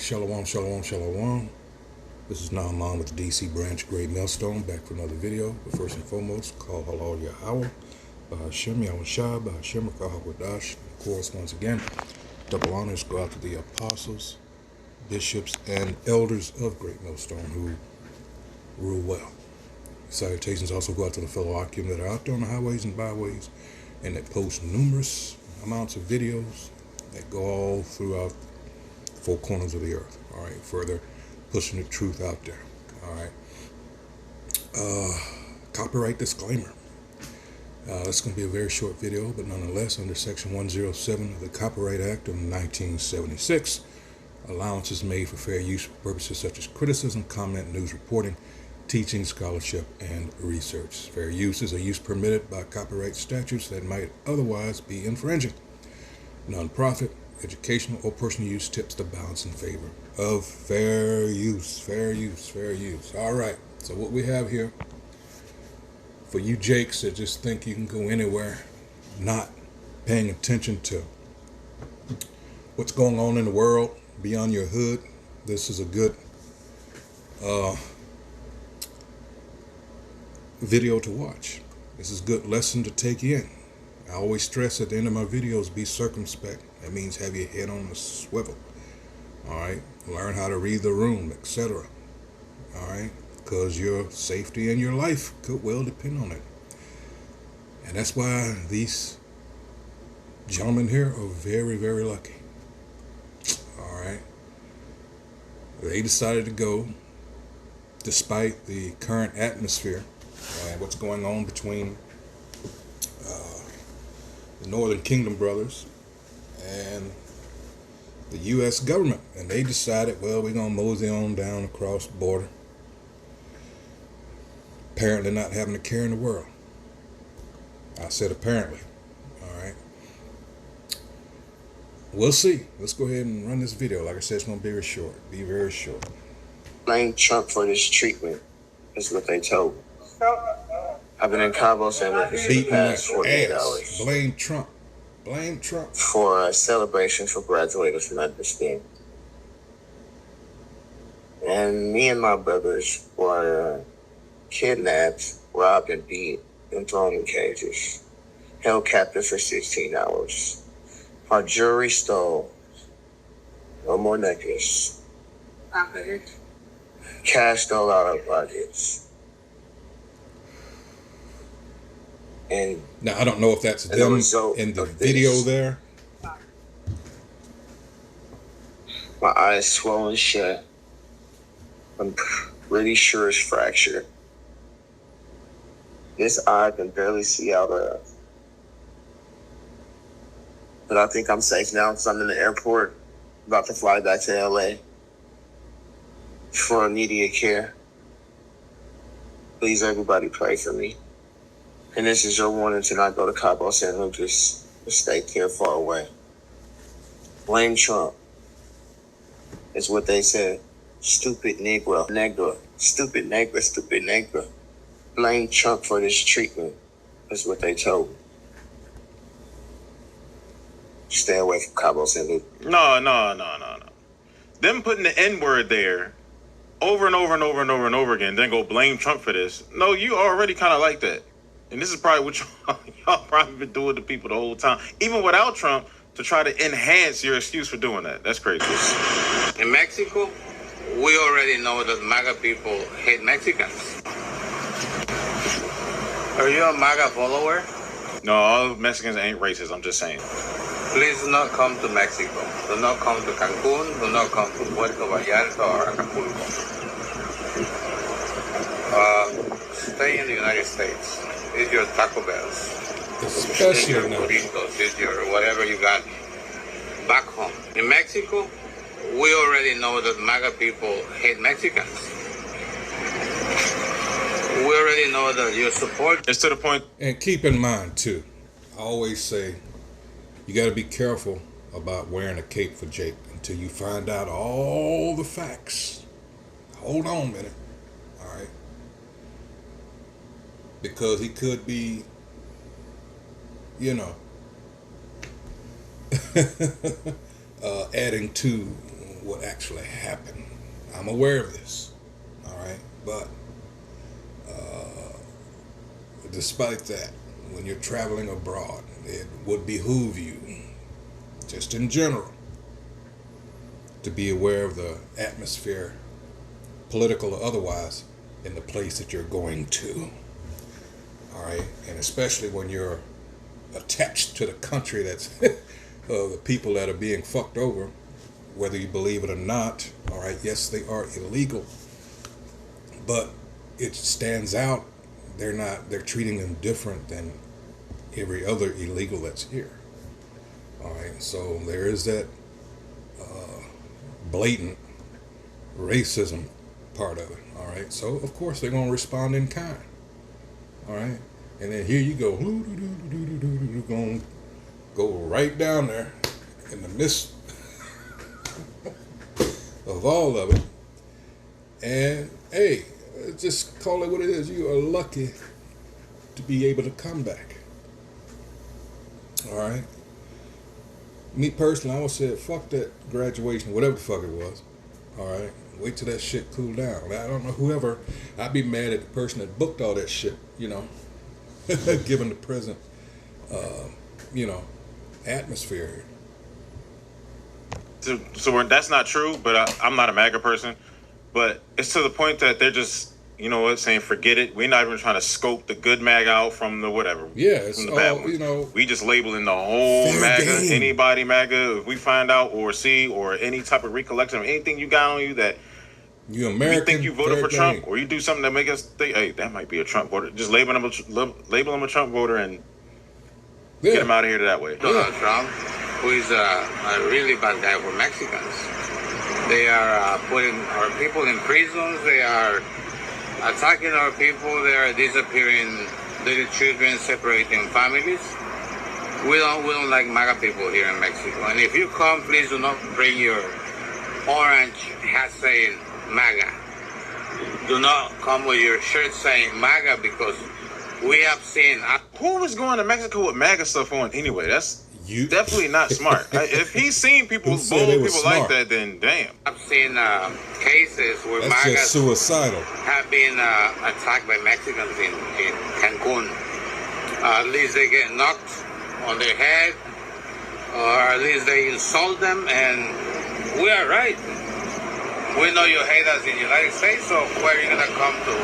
Shalom, shalom, shalom. This is Naaman with the DC Branch Great Millstone, back for another video. But first and foremost, call halal Yahweh, Bahashem Yahweh Shah, Bahashem Wadash. Of course, once again, double honors go out to the apostles, bishops, and elders of Great Millstone who rule well. Salutations also go out to the fellow Akim that are out there on the highways and byways and that post numerous amounts of videos that go all throughout four corners of the earth. All right, further pushing the truth out there. All right. Copyright disclaimer. It's going to be a very short video, but nonetheless, under Section 107 of the Copyright Act of 1976, allowance is made for fair use for purposes such as criticism, comment, news reporting, teaching, scholarship, and research. Fair use is a use permitted by copyright statutes that might otherwise be infringing. Non-profit, educational, or personal use tips the balance in favor of fair use. Fair use, fair use. All right, so what we have here, for you jakes that just think you can go anywhere not paying attention to what's going on in the world beyond your hood, this is a good video to watch. This is a good lesson to take in. I always stress at the end of my videos, be circumspect. That means have your head on a swivel. All right, learn how to read the room, etc. All right, because your safety and your life could well depend on it. And that's why these gentlemen here are very, very lucky. All right, they decided to go despite the current atmosphere and what's going on between the Northern Kingdom brothers and the U.S. government. And they decided, well, we're going to mosey on down across the border. Apparently not having a care in the world. I said apparently. All right. We'll see. Let's go ahead and run this video. Like I said, it's going to be very short. Be very short. Blame Trump for this treatment, is what they told me. I've been in Cabo San Lucas for the past 48 hours. Blame Trump. Blame Trump. For a celebration for graduates from understanding. And me and my brothers were kidnapped, robbed, and beat, and thrown in cages. Held captive for 16 hours. Our jewelry stole. No more necklace. Cash stole out our pockets. And now, I don't know if that's them in the video there. My eyes swollen shut. I'm pretty sure it's fractured. This eye I can barely see out of. But I think I'm safe now because I'm in the airport, about to fly back to LA for immediate care. Please, everybody, pray for me. And this is your warning to not go to Cabo San Lucas. Stay clear far away. Blame Trump. Is what they said. Stupid Negro. Negro. Stupid Negro. Stupid Negro. Blame Trump for this treatment. Is what they told me. Stay away from Cabo San Lucas. No. Them putting the N-word there over and over and over and over and over again, then go blame Trump for this. No, you already kind of like that. And this is probably what y'all probably been doing to people the whole time, even without Trump, to try to enhance your excuse for doing that. That's crazy. In Mexico, we already know that MAGA people hate Mexicans. Are you a MAGA follower? No, all Mexicans ain't racist. I'm just saying. Please do not come to Mexico. Do not come to Cancun. Do not come to Puerto Vallarta or Acapulco. Stay in the United States. Eat your Taco Bells. Eat your burritos. Eat your whatever you got back home. In Mexico, we already know that MAGA people hate Mexicans. We already know that you support. It's to the point. And keep in mind, too, I always say, you got to be careful about wearing a cape for Jake until you find out all the facts. Hold on a minute. All right. Because he could be, adding to what actually happened. I'm aware of this, all right? But despite that, when you're traveling abroad, it would behoove you, just in general, to be aware of the atmosphere, political or otherwise, in the place that you're going to. All right, and especially when you're attached to the country that's the people that are being fucked over, whether you believe it or not. All right, yes, they are illegal, but it stands out. They're treating them different than every other illegal that's here. All right, so there is that blatant racism part of it. All right, so of course they're gonna respond in kind. All right, and then here you go, gonna go right down there in the midst of all of it. And hey, just call it what it is. You are lucky to be able to come back. All right. Me personally, I would say, fuck that graduation, whatever the fuck it was. All right. Wait till that shit cool down. I don't know, whoever. I'd be mad at the person that booked all that shit, you know, given the present, atmosphere. So that's not true, but I'm not a MAGA person. But it's to the point that they're just, you know what, saying forget it. We're not even trying to scope the good MAGA out from the whatever. Yeah, it's from the bad all, ones. you know. We just labeling the whole MAGA, game. anybody MAGA. If we find out or see or any type of recollection of anything you got on you that you American, you think you voted for Trump, game. or you do something that make us think, hey, that might be a Trump voter. Just label him a Trump voter and get him out of here that way. Donald Trump, who is a really bad guy for Mexicans. They are putting our people in prisons. They are attacking our people. They are disappearing little children, separating families. We don't like MAGA people here in Mexico. And if you come, please do not bring your orange hat saying MAGA. Do not come with your shirt saying MAGA, because we have seen. Who was going to Mexico with MAGA stuff on anyway? That's You definitely not smart. If he's seen people, Who bold said they was people like smart? that, then damn. I've seen cases where That's MAGAs just suicidal. have been attacked by Mexicans in Cancun. At least they get knocked on their head, or at least they insult them, and we are right. We know you hate us in the United States, so where are you going to come to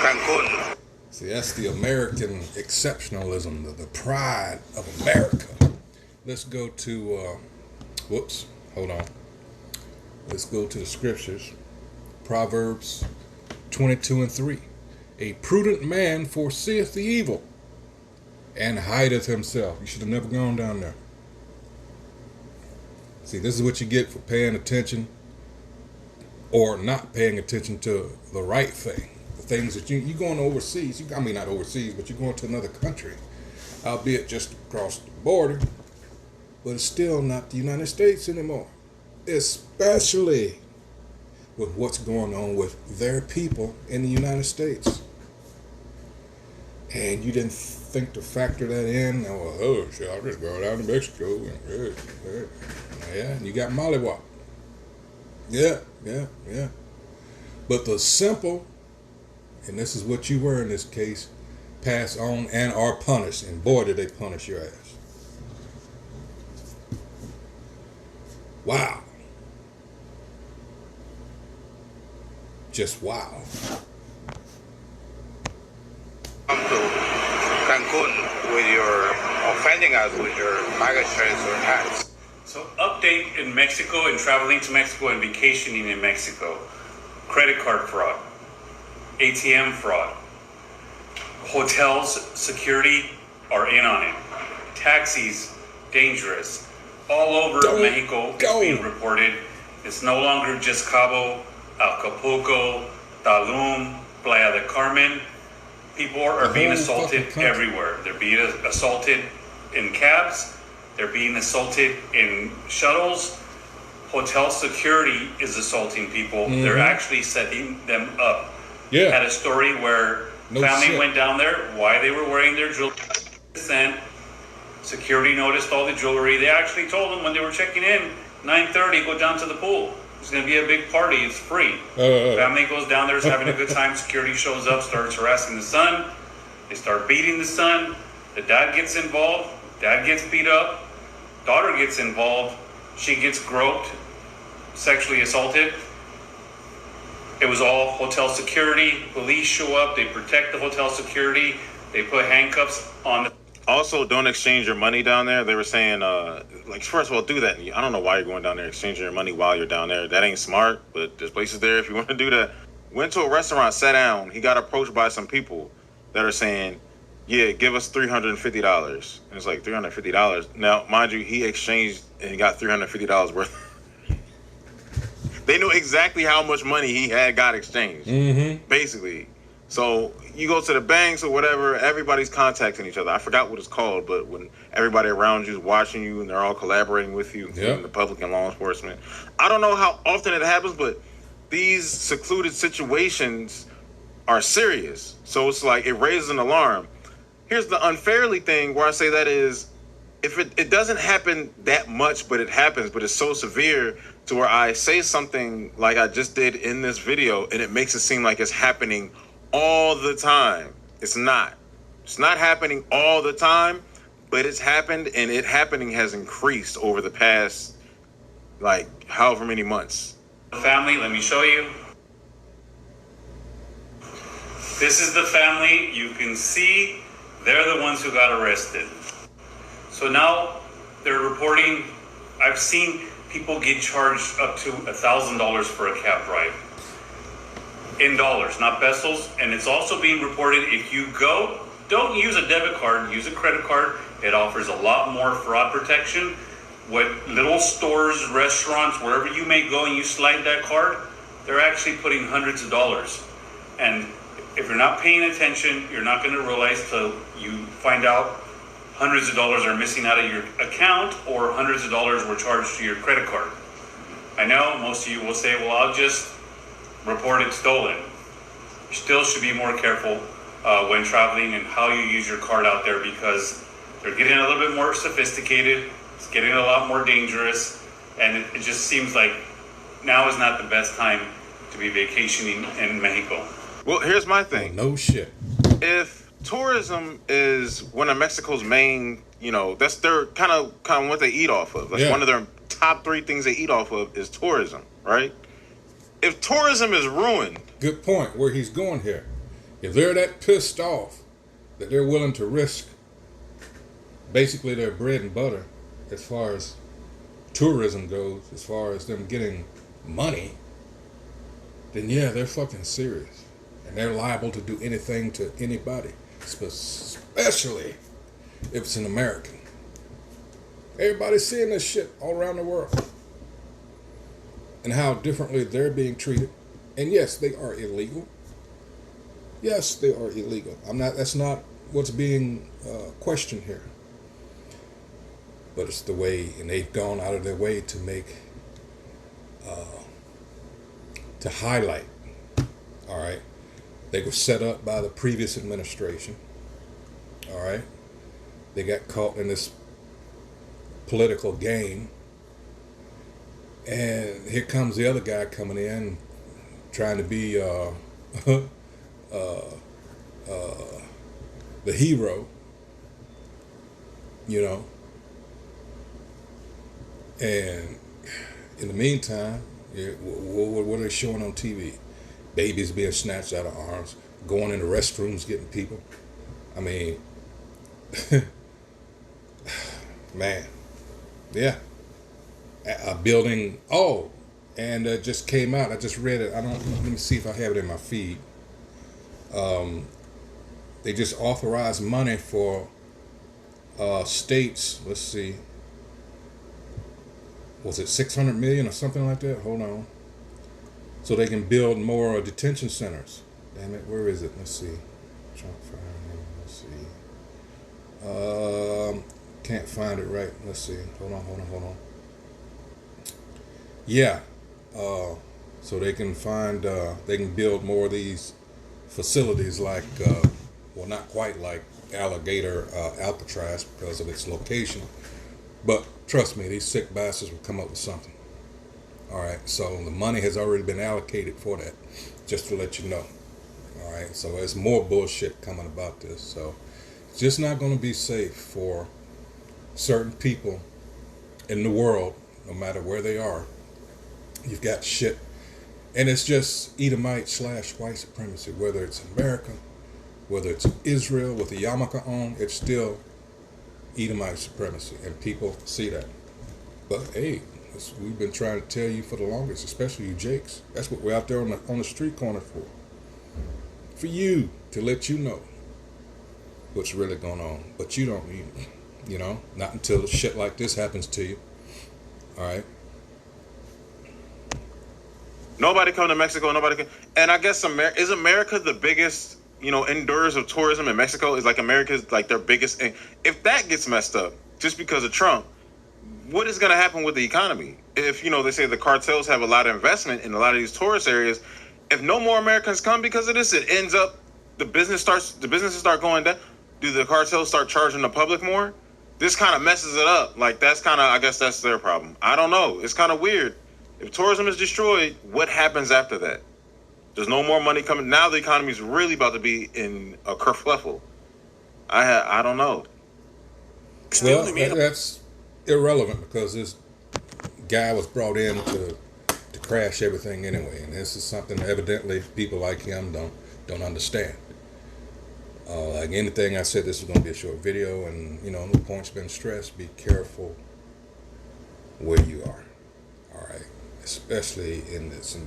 Cancun? See, that's the American exceptionalism, the pride of America. Let's go to, hold on. Let's go to the scriptures. Proverbs 22:3. A prudent man foreseeth the evil and hideth himself. You should have never gone down there. See, this is what you get for paying attention or not paying attention to the right thing. The things that you're going overseas. Not overseas, but you're going to another country, albeit just across the border. But it's still not the United States anymore, especially with what's going on with their people in the United States. And you didn't think to factor that in? Oh, shit, I'll just go down to Mexico. Yeah, and you got Mollywop. Yeah. But the simple, and this is what you were in this case, pass on and are punished. And boy, did they punish your ass. Wow. Just wow. Come to Cancun with your offending us with your MAGA shirts or hats. So update in Mexico and traveling to Mexico and vacationing in Mexico. Credit card fraud, ATM fraud, hotels, security are in on it. Taxis, dangerous. All over Mexico it's being reported. It's no longer just Cabo, Acapulco, Tulum, Playa del Carmen. People are being assaulted everywhere. They're being assaulted in cabs. They're being assaulted in shuttles. Hotel security is assaulting people. Mm-hmm. They're actually setting them up. Yeah. Had a story where family went down there, why they were wearing their jewelry, Security noticed all the jewelry. They actually told them when they were checking in, 9:30, go down to the pool. It's going to be a big party. It's free. Family goes down there, is having a good time. Security shows up, starts harassing the son. They start beating the son. The dad gets involved. Dad gets beat up. Daughter gets involved. She gets groped, sexually assaulted. It was all hotel security. Police show up. They protect the hotel security. They put handcuffs on the... Also, don't exchange your money down there. They were saying, like, first of all, do that. I don't know why you're going down there exchanging your money while you're down there. That ain't smart, but there's places there if you want to do that. Went to a restaurant, sat down. He got approached by some people that are saying, yeah, give us $350. And it's like, $350? Now, mind you, he exchanged and got $350 worth. They knew exactly how much money he had got exchanged, basically. So you go to the banks or whatever, everybody's contacting each other. I forgot what it's called, but when everybody around you is watching you and they're all collaborating with you, including the public and law enforcement. I don't know how often it happens, but these secluded situations are serious. So it's like it raises an alarm. Here's the unfairly thing where I say that is, if it doesn't happen that much, but it happens, but it's so severe to where I say something like I just did in this video and it makes it seem like it's happening all the time. It's not. It's not happening all the time, but it's happened, and it happening has increased over the past, like, however many months. Family, let me show you. This is the family. You can see they're the ones who got arrested. So now they're reporting, I've seen people get charged up to $1,000 for a cab ride. In dollars, not pesos. And it's also being reported, if you go, don't use a debit card, use a credit card. It offers a lot more fraud protection. What little stores, restaurants, wherever you may go and you slide that card, they're actually putting hundreds of dollars. And if you're not paying attention, you're not going to realize till you find out hundreds of dollars are missing out of your account or hundreds of dollars were charged to your credit card. I know most of you will say, well, I'll just report it stolen. You still should be more careful when traveling and how you use your card out there, because they're getting a little bit more sophisticated. It's getting a lot more dangerous, and it just seems like now is not the best time to be vacationing in Mexico. Well, here's my thing. No shit. If tourism is one of Mexico's main, that's their kind of what they eat off of. Like one of their top 3 things they eat off of is tourism, right? If tourism is ruined... Good point, where he's going here. If they're that pissed off that they're willing to risk basically their bread and butter as far as tourism goes, as far as them getting money, then yeah, they're fucking serious. And they're liable to do anything to anybody, especially if it's an American. Everybody's seeing this shit all around the world. And how differently they're being treated. And yes, they are illegal. Yes, they are illegal. That's not what's being questioned here. But it's the way, and they've gone out of their way to make, to highlight, all right? They were set up by the previous administration, all right? They got caught in this political game. And here comes the other guy coming in, trying to be the hero, And in the meantime, what are they showing on TV? Babies being snatched out of arms, going into restrooms, getting people. I mean, man, yeah. A building, and it just came out. I just read it. Let me see if I have it in my feed. They just authorized money for states. Let's see. Was it 600 million or something like that? Hold on. So they can build more detention centers. Damn it, where is it? Let's see. Let's see. Can't find it right. Let's see. Hold on. Yeah, so they can find, they can build more of these facilities like well, not quite like alligator Alcatraz because of its location, but trust me, these sick bastards will come up with something. All right, so the money has already been allocated for that, just to let you know. All right, so there's more bullshit coming about this. So it's just not going to be safe for certain people in the world, no matter where they are. You've got shit, and it's just Edomite / white supremacy, whether it's America, whether it's Israel with the yarmulke on, it's still Edomite supremacy, and people see that. But hey, we've been trying to tell you for the longest, especially you Jakes. That's what we're out there on the street corner for you, to let you know what's really going on. But you don't, you know, not until shit like this happens to you. All right. Nobody come to Mexico. Nobody can. And I guess is America the biggest, endurers of tourism in Mexico? Is like America's like their biggest. And if that gets messed up just because of Trump, what is going to happen with the economy? If, they say the cartels have a lot of investment in a lot of these tourist areas, if no more Americans come because of this, it ends up the businesses start going down. Do the cartels start charging the public more? This kind of messes it up. Like, that's kind of, I guess that's their problem. I don't know. It's kind of weird. If tourism is destroyed, what happens after that? There's no more money coming. Now the economy is really about to be in a kerfluffle. I don't know. Well, that's irrelevant because this guy was brought in to crash everything anyway, and this is something evidently people like him don't understand. Like anything I said, this is going to be a short video, and the point's been stressed. Be careful where you are. All right, especially in this.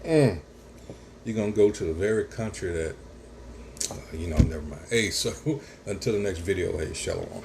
You're going to go to the very country that never mind. Hey, so until the next video, hey, shalom.